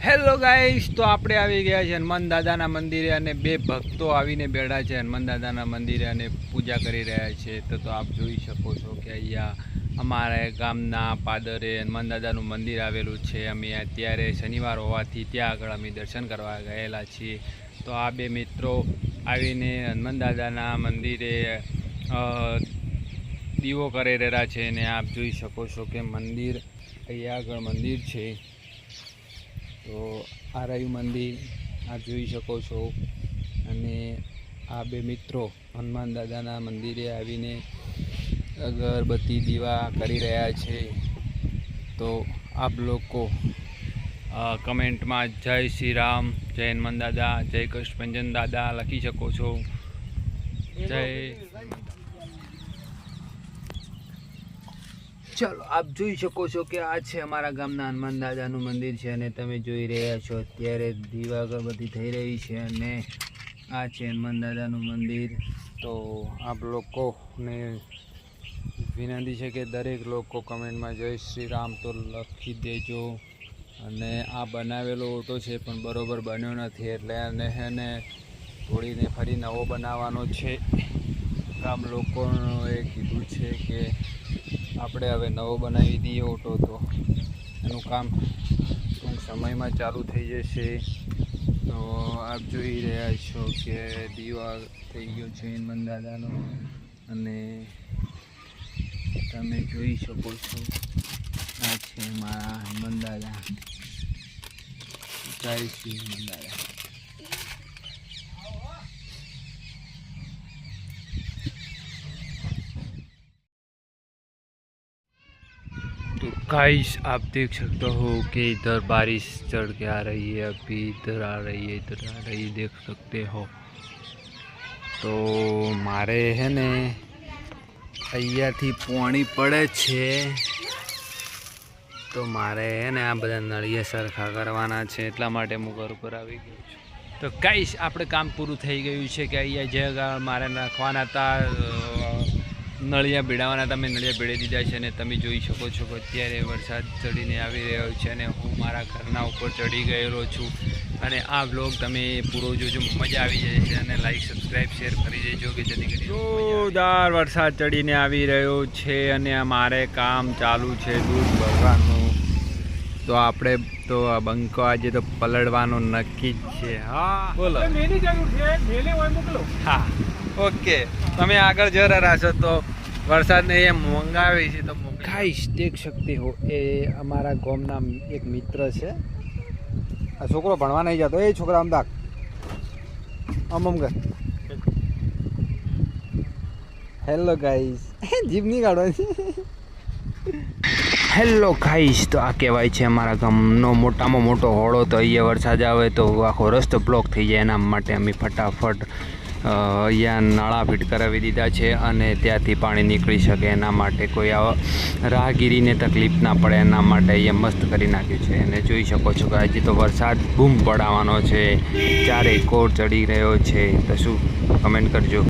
Hello guys, તો આપણે આવી ગયા છે હનુમાન દાદાના મંદિરે અને બે ભક્તો આવીને બેઠા છે હનુમાન દાદાના મંદિરે અને પૂજા કરી રહ્યા છે. તો આપ જોઈ શકો છો કે અહીંયા અમારા ગામના પાદરે હનુમાન દાદાનું મંદિર આવેલું છે. અમે અત્યારે શનિવાર હોવાથી ત્યાં આગળ અમે દર્શન કરવા ગયેલા છીએ. તો આ બે મિત્રો આવીને હનુમાન દાદાના મંદિરે દીવો કરી રહ્યા છે અને આપ જોઈ શકો છો કે મંદિર અહીંયા આગળ મંદિર છે. તો આ રહ્યું મંદિર, આપ જોઈ શકો છો. અને આ બે મિત્રો હનુમાન દાદાના મંદિરે આવીને અગરબત્તી દીવા કરી રહ્યા છે. તો આપ લોકો કમેન્ટમાં જય શ્રી રામ, જય હનુમાન દાદા, જય કૃષ્ણભંજન દાદા લખી શકો છો. જય. ચાલો, આપ જોઈ શકો છો કે આ છે અમારા ગામના હનુમાન દાદાનું મંદિર છે અને તમે જોઈ રહ્યા છો અત્યારે દીવા અગરબત્તી થઈ રહી છે અને આ છે હનુમાન દાદાનું મંદિર. તો આપ લોકોને વિનંતી છે કે દરેક લોકો કમેન્ટમાં જય શ્રી રામ તો લખી દેજો. અને આ બનાવેલો ઓટો છે પણ બરોબર બન્યો નથી, એટલે એને તોડીને ફરી નવો બનાવવાનો છે. ગામ લોકોએ કીધું છે કે આપણે હવે નવો બનાવી દઈએ ઓટો, તો એનું કામ ટૂંક સમયમાં ચાલુ થઈ જશે. તો આપ જોઈ રહ્યા છો કે દીવા થઈ ગયો છે હનુમાન દાદાનો અને તમે જોઈ શકો છો આ છે મારા હનુમાન દાદા. જય શ્રી હનુમાન દાદા. तो गाइस, आप देख सकते हो कि इधर बारिश चढ़ के आ रही है, अभी इधर आ रही है, इधर आ रही है, देख सकते हो. तो मारे है ने અહીંયાથી પાણી પડે છે, તો મારે હે ને આ બધા નળિયા સરખા કરવાના છે, એટલા માટે હું ઘર ઉપર આવી ગયો છું. તો ગાઈસ, આપણે કામ પૂરું થઈ ગયું છે કે અહીંયા જે મારે નાખવાના હતા નળિયા ભીડાવાના, તમે નળિયા ભીડી દીધા છે અને તમે જોઈ શકો છો કે અત્યારે વરસાદ ચડીને આવી રહ્યો છે અને હું મારા ઘરના ઉપર ચડી ગયેલો છું. અને આ વ્લોગ તમે પૂરો જોજો, મજા આવી જાય છે. અને લાઈક, સબસ્ક્રાઈબ, શેર કરી દેજો કે જેથી કરી જોરદાર વરસાદ ચડીને આવી રહ્યો છે અને મારે કામ ચાલુ છે દૂધ ભરવાનું. તો આપણે તો બંકો આજે તો પલળવાનો નક્કી જ છે. હા બોલો. હા ઓકે, તમે આગળ જરા રહેશો તો વરસાદને એ મંગાવી છે. તો ગાઈસ દેખ શકતે હો, એ અમારા ગામના એક મિત્ર છે. આ છોકરો ભણવા નહીં જતો, એ છોકરા અમદાવાદ અમમ કર. હેલો ગાઈસ, જીભ નહીં કાઢવાની. હેલો ગાઈસ, તો આ કહેવાય છે અમારા ગામનો મોટામાં મોટો હોળો. તો અહીંયા વરસાદ આવે તો આખો રસ્તો બ્લોક થઈ જાય, એના માટે અમે ફટાફટ અહીંયા નાળા ફીટ કરાવી દીધા છે અને ત્યાંથી પાણી નીકળી શકે એના માટે કોઈ રાહગીરીને તકલીફ ના પડે એના માટે અહીંયા મસ્ત કરી નાખ્યું છે. અને જોઈ શકો છો કે હજી તો વરસાદ બૂમ પડાવવાનો છે, ચારે કોર ચડી રહ્યો છે. તો શું કમેન્ટ કરજો.